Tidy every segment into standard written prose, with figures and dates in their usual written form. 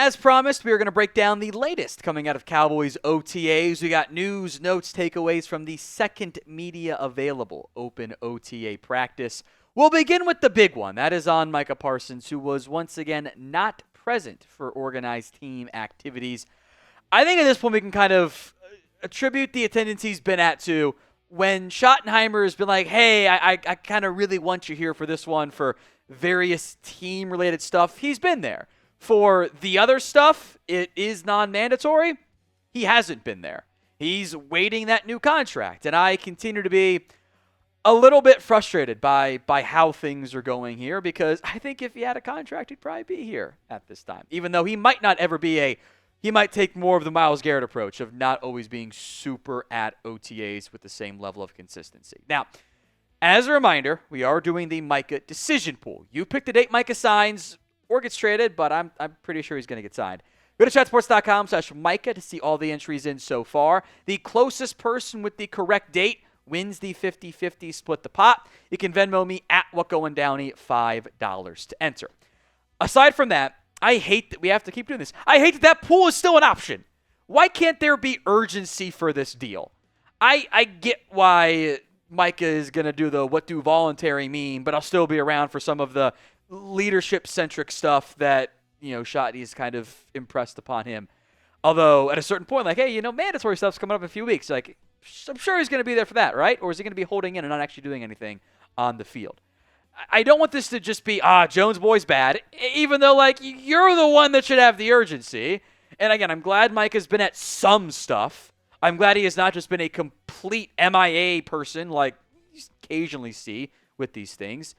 As promised, we are going to break down the latest coming out of Cowboys OTAs. We got news, notes, takeaways from the second media available open OTA practice. We'll begin with the big one. That is on Micah Parsons, who was once again not present for organized team activities. I think at this point we can kind of attribute the attendance he's been at to when Schottenheimer has been like, hey, I kind of really want you here for this one for various team-related stuff. He's been there. For the other stuff, it is non-mandatory. He hasn't been there. He's waiting that new contract, and I continue to be a little bit frustrated by how things are going here because I think if he had a contract, he'd probably be here at this time, even though he might not ever be he might take more of the Myles Garrett approach of not always being super at OTAs with the same level of consistency. Now, as a reminder, we are doing the Micah decision pool. You pick the date Micah signs or gets traded, but I'm pretty sure he's going to get signed. Go to chatsports.com/Micah to see all the entries in so far. The closest person with the correct date wins the 50-50 split the pot. You can Venmo me at WhatGoingDowney $5 to enter. Aside from that, I hate that we have to keep doing this. I hate that pool is still an option. Why can't there be urgency for this deal? I get why Micah is going to do the what do voluntary mean, but I'll still be around for some of the leadership-centric stuff that, Schotty has kind of impressed upon him. Although, at a certain point, like, hey, mandatory stuff's coming up in a few weeks. Like, I'm sure he's going to be there for that, right? Or is he going to be holding in and not actually doing anything on the field? I don't want this to just be, Jones boy's bad, even though, you're the one that should have the urgency. And again, I'm glad Mike has been at some stuff. I'm glad he has not just been a complete MIA person like you occasionally see with these things.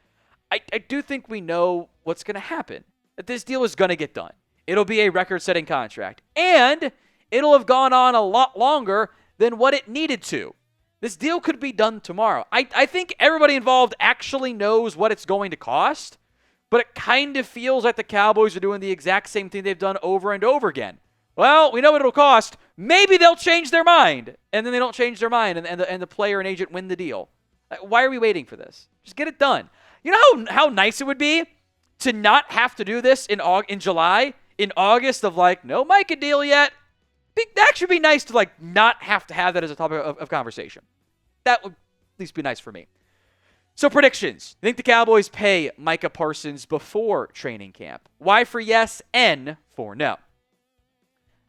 I do think we know what's going to happen, that this deal is going to get done. It'll be a record-setting contract, and it'll have gone on a lot longer than what it needed to. This deal could be done tomorrow. I think everybody involved actually knows what it's going to cost, but it kind of feels like the Cowboys are doing the exact same thing they've done over and over again. Well, we know what it'll cost. Maybe they'll change their mind, and then they don't change their mind, and the player and agent win the deal. Why are we waiting for this? Just get it done. You know how nice it would be to not have to do this in July, in August of no Micah deal yet? That should be nice to not have to have that as a topic of conversation. That would at least be nice for me. So predictions. You think the Cowboys pay Micah Parsons before training camp? Y for yes, N for no.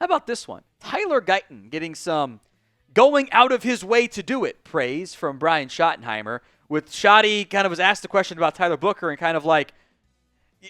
How about this one? Tyler Guyton getting some going out of his way to do it praise from Brian Schottenheimer, with Schotty kind of was asked a question about Tyler Booker and kind of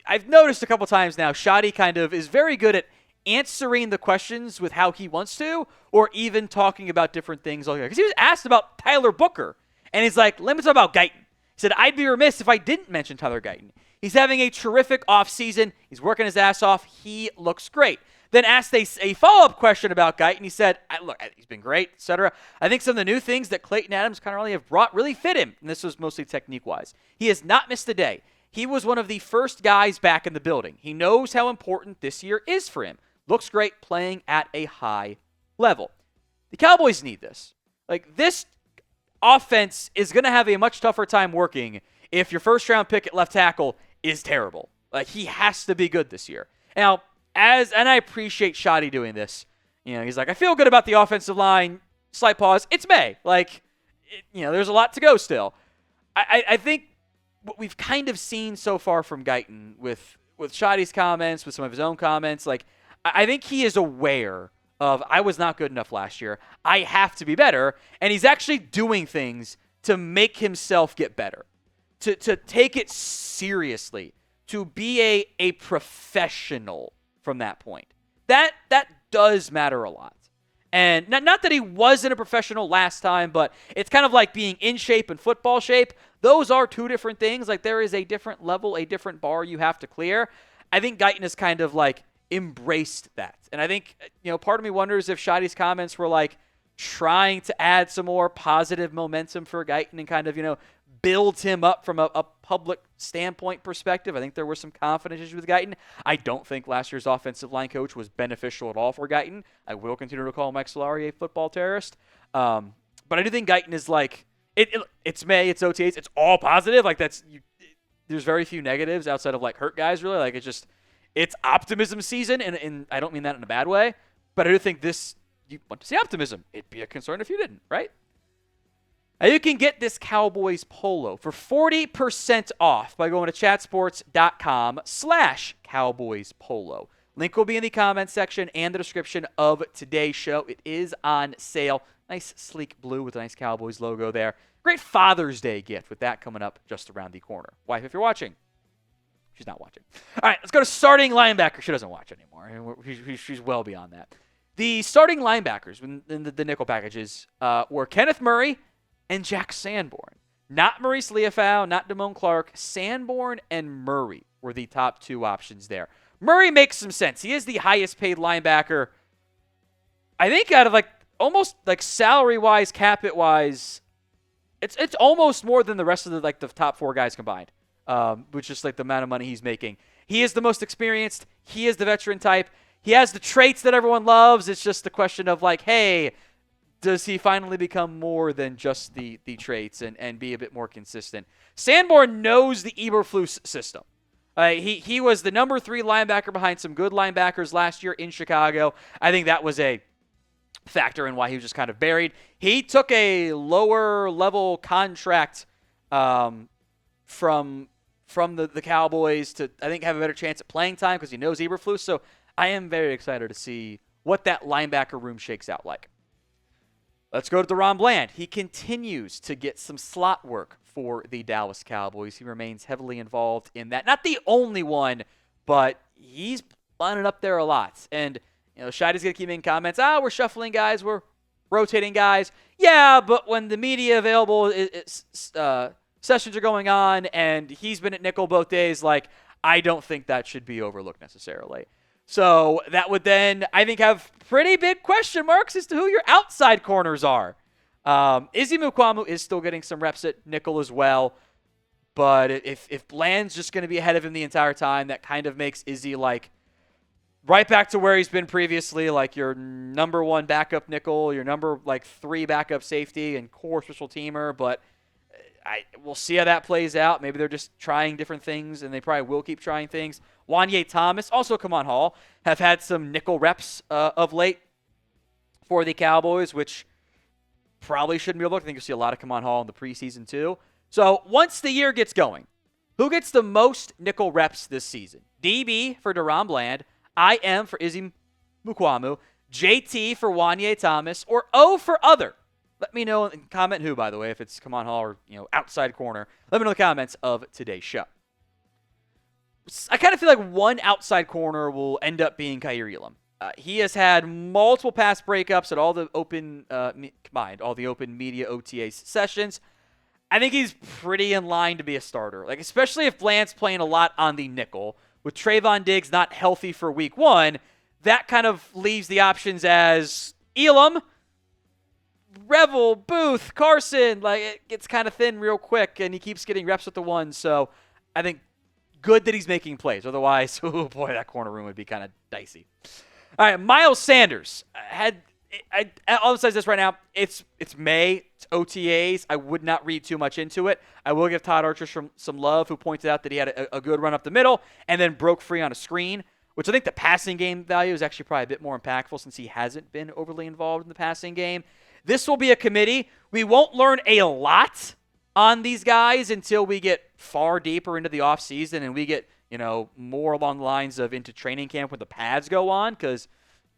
I've noticed a couple times now, Schotty kind of is very good at answering the questions with how he wants to, or even talking about different things. Because he was asked about Tyler Booker, and he's like, let me talk about Guyton. He said, I'd be remiss if I didn't mention Tyler Guyton. He's having a terrific offseason. He's working his ass off. He looks great. Then asked a follow-up question about Guyton. He said, look, he's been great, etc. I think some of the new things that Klayton Adams kind of really have brought really fit him, and this was mostly technique-wise. He has not missed a day. He was one of the first guys back in the building. He knows how important this year is for him. Looks great playing at a high level. The Cowboys need this. This offense is going to have a much tougher time working if your first-round pick at left tackle is terrible. He has to be good this year. Now, and I appreciate Schotty doing this. He's like, I feel good about the offensive line. Slight pause. It's May. There's a lot to go still. I think what we've kind of seen so far from Guyton with Schotty's comments, with some of his own comments, I think he is aware of, I was not good enough last year. I have to be better. And he's actually doing things to make himself get better, to take it seriously, to be a professional from that point. That does matter a lot. And not that he wasn't a professional last time, but it's kind of like being in shape and football shape. Those are two different things. There is a different level, a different bar you have to clear. I think Guyton has kind of embraced that. And I think, part of me wonders if Schotty's comments were trying to add some more positive momentum for Guyton and kind of, build him up from a public standpoint perspective. I think there were some confidence issues with Guyton. I don't think last year's offensive line coach was beneficial at all for Guyton. I will continue to call Mike Solari a football terrorist. But I do think Guyton is it's May, it's OTAs, it's all positive. There's very few negatives outside of hurt guys really. it's optimism season, and I don't mean that in a bad way, but I do think you want to see optimism. It'd be a concern if you didn't, right? Now you can get this Cowboys polo for 40% off by going to chatsports.com/Cowboys polo. Link will be in the comment section and the description of today's show. It is on sale. Nice sleek blue with a nice Cowboys logo there. Great Father's Day gift with that coming up just around the corner. Wife, if you're watching. She's not watching. All right, let's go to starting linebacker. She doesn't watch anymore. She's well beyond that. The starting linebackers in the nickel packages were Kenneth Murray and Jack Sanborn. Not Maurice Liufau, not Damone Clark. Sanborn and Murray were the top two options there. Murray makes some sense. He is the highest paid linebacker, I think, out of almost salary-wise, cap-it-wise. It's almost more than the rest of the top four guys combined, which is the amount of money he's making. He is the most experienced. He is the veteran type. He has the traits that everyone loves. It's just the question of hey, does he finally become more than just the traits and be a bit more consistent? Sanborn knows the Eberflus system. He was the number 3 linebacker behind some good linebackers last year in Chicago. I think that was a factor in why he was just kind of buried. He took a lower level contract from the Cowboys to, I think, have a better chance at playing time because he knows Eberflus. So I am very excited to see what that linebacker room shakes out like. Let's go to DaRon Bland. He continues to get some slot work for the Dallas Cowboys. He remains heavily involved in that. Not the only one, but he's lining up there a lot. And, Schotty's going to keep making comments. We're shuffling guys. We're rotating guys. Yeah, but when the media available sessions are going on and he's been at nickel both days, I don't think that should be overlooked necessarily. So that would then, I think, have pretty big question marks as to who your outside corners are. Izzy Mukuamu is still getting some reps at nickel as well. But if Bland's just going to be ahead of him the entire time, that kind of makes Izzy right back to where he's been previously, your number 1 backup nickel, your number 3 backup safety and core special teamer. But we'll see how that plays out. Maybe they're just trying different things, and they probably will keep trying things. Wanye Thomas, also Kamon Hall, have had some nickel reps of late for the Cowboys, which probably shouldn't be overlooked. I think you'll see a lot of Kamon Hall in the preseason too. So once the year gets going, who gets the most nickel reps this season? DB for DaRon Bland, IM for Izzy Mukuamu, JT for Wanye Thomas, or O for other. Let me know and comment who, by the way, if it's Kamon Hall or outside corner. Let me know in the comments of today's show. I kind of feel like one outside corner will end up being Kaiir Elam. He has had multiple pass breakups at all the open media OTAs sessions. I think he's pretty in line to be a starter, especially if Bland's playing a lot on the nickel. With Trevon Diggs not healthy for week 1, that kind of leaves the options as Elam, Revel, Booth, Carson. It gets kind of thin real quick, and he keeps getting reps with the one. So I think good that he's making plays. Otherwise, oh boy, that corner room would be kind of dicey. All right, Miles Sanders I'll emphasize this right now. It's May. It's OTAs. I would not read too much into it. I will give Todd Archer some love, who pointed out that he had a good run up the middle and then broke free on a screen, which I think the passing game value is actually probably a bit more impactful since he hasn't been overly involved in the passing game. This will be a committee. We won't learn a lot on these guys until we get far deeper into the offseason and we get, more along the lines of into training camp when the pads go on, because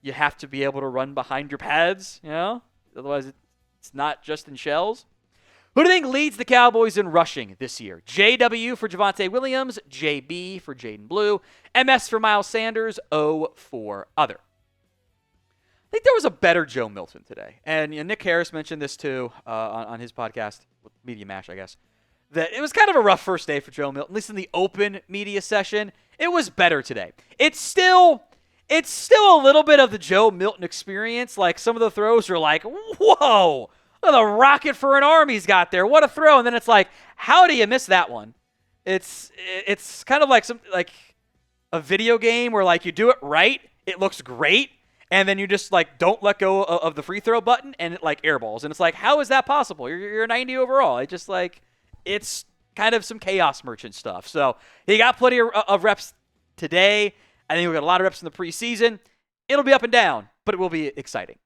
you have to be able to run behind your pads, Otherwise, it's not just in shells. Who do you think leads the Cowboys in rushing this year? JW for Javonte Williams, JB for Jaden Blue, MS for Miles Sanders, O for other. I think there was a better Joe Milton today. And Nick Harris mentioned this too on his podcast, with Media Mash, I guess, that it was kind of a rough first day for Joe Milton, at least in the open media session. It was better today. It's still a little bit of the Joe Milton experience. Like, some of the throws are like, whoa, look at the rocket for an arm he's got there. What a throw. And then it's like, how do you miss that one? It's kind of like a video game where, like, you do it right, it looks great, and then you just, like, don't let go of the free throw button, and it, like, airballs. And it's like, how is that possible? You're 90 overall. It's kind of some chaos merchant stuff. So he got plenty of reps today. I think we'll get a lot of reps in the preseason. It'll be up and down, but it will be exciting.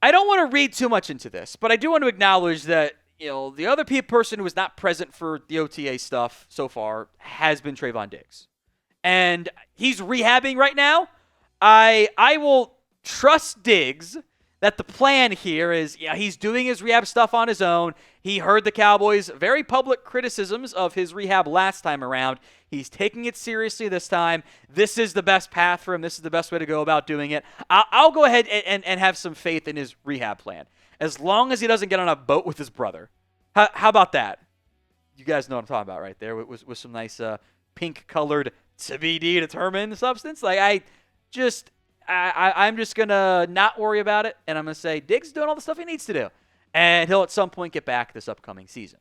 I don't want to read too much into this, but I do want to acknowledge that the other person who was not present for the OTA stuff so far has been Trevon Diggs. And he's rehabbing right now. I will trust Diggs that the plan here is, he's doing his rehab stuff on his own. He heard the Cowboys' very public criticisms of his rehab last time around. He's taking it seriously this time. This is the best path for him. This is the best way to go about doing it. I'll go ahead and have some faith in his rehab plan, as long as he doesn't get on a boat with his brother. How about that? You guys know what I'm talking about right there, with some nice pink-colored to be determined substance. I'm just going to not worry about it, and I'm going to say Diggs is doing all the stuff he needs to do, and he'll at some point get back this upcoming season.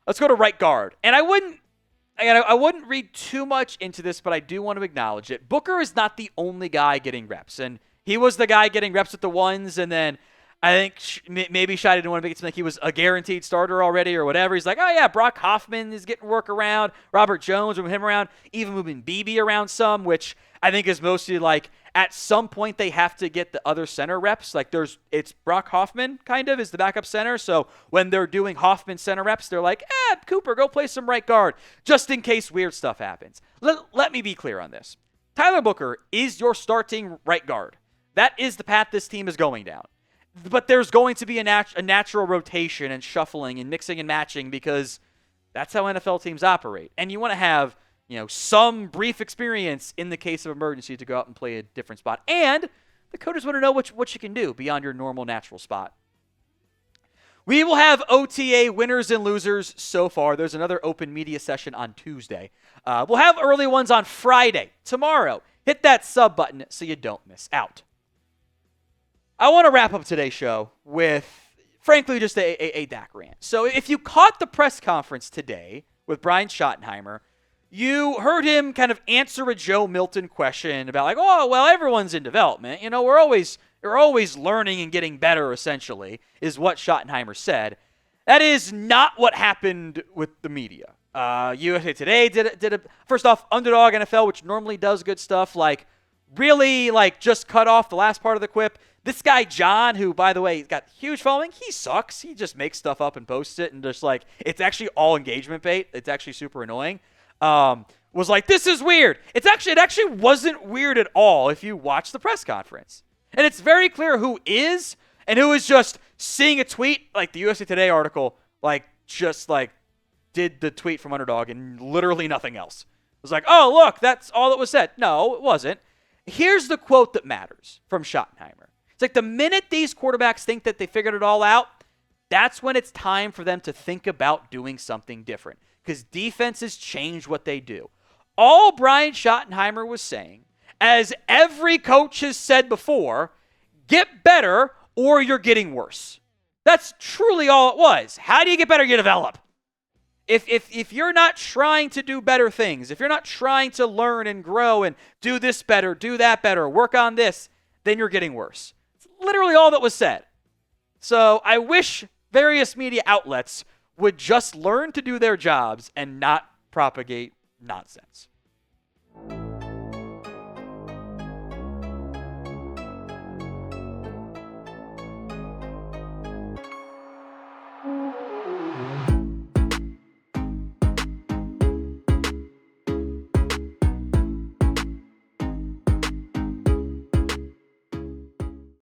Let's go to right guard. And I wouldn't read too much into this, but I do want to acknowledge it. Booker is not the only guy getting reps, and he was the guy getting reps with the ones, and then I think maybe Schotty didn't want to make it seem like he was a guaranteed starter already or whatever. He's like, oh, yeah, Brock Hoffman is getting work around. Robert Jones, moving him around. Even moving BB around some, which I think is mostly like at some point they have to get the other center reps. Like it's Brock Hoffman kind of is the backup center. So when they're doing Hoffman center reps, they're like, Cooper, go play some right guard just in case weird stuff happens. Let me be clear on this. Tyler Booker is your starting right guard. That is the path this team is going down. But there's going to be a natural rotation and shuffling and mixing and matching because that's how NFL teams operate. And you want to have, some brief experience in the case of emergency to go out and play a different spot. And the coaches want to know what you can do beyond your normal natural spot. We will have OTA winners and losers so far. There's another open media session on Tuesday. We'll have early ones on Friday, tomorrow. Hit that sub button so you don't miss out. I want to wrap up today's show with, frankly, just a Dak rant. So if you caught the press conference today with Brian Schottenheimer, you heard him kind of answer a Joe Milton question about like, oh, well, everyone's in development. We're always learning and getting better, essentially, is what Schottenheimer said. That is not what happened with the media. USA Today did a first off, Underdog NFL, which normally does good stuff, really just cut off the last part of the quip. This guy, John, who, by the way, got huge following, he sucks. He just makes stuff up and posts it, and just it's actually all engagement bait. It's actually super annoying. Was like, this is weird. It actually wasn't weird at all if you watch the press conference. And it's very clear who is and who is just seeing a tweet, like the USA Today article, did the tweet from Underdog and literally nothing else. It was like, oh, look, that's all that was said. No, it wasn't. Here's the quote that matters from Schottenheimer. It's like the minute these quarterbacks think that they figured it all out, that's when it's time for them to think about doing something different because defenses change what they do. All Brian Schottenheimer was saying, as every coach has said before, get better or you're getting worse. That's truly all it was. How do you get better? You develop. If you're not trying to do better things, if you're not trying to learn and grow and do this better, do that better, work on this, then you're getting worse. It's literally all that was said. So I wish various media outlets would just learn to do their jobs and not propagate nonsense.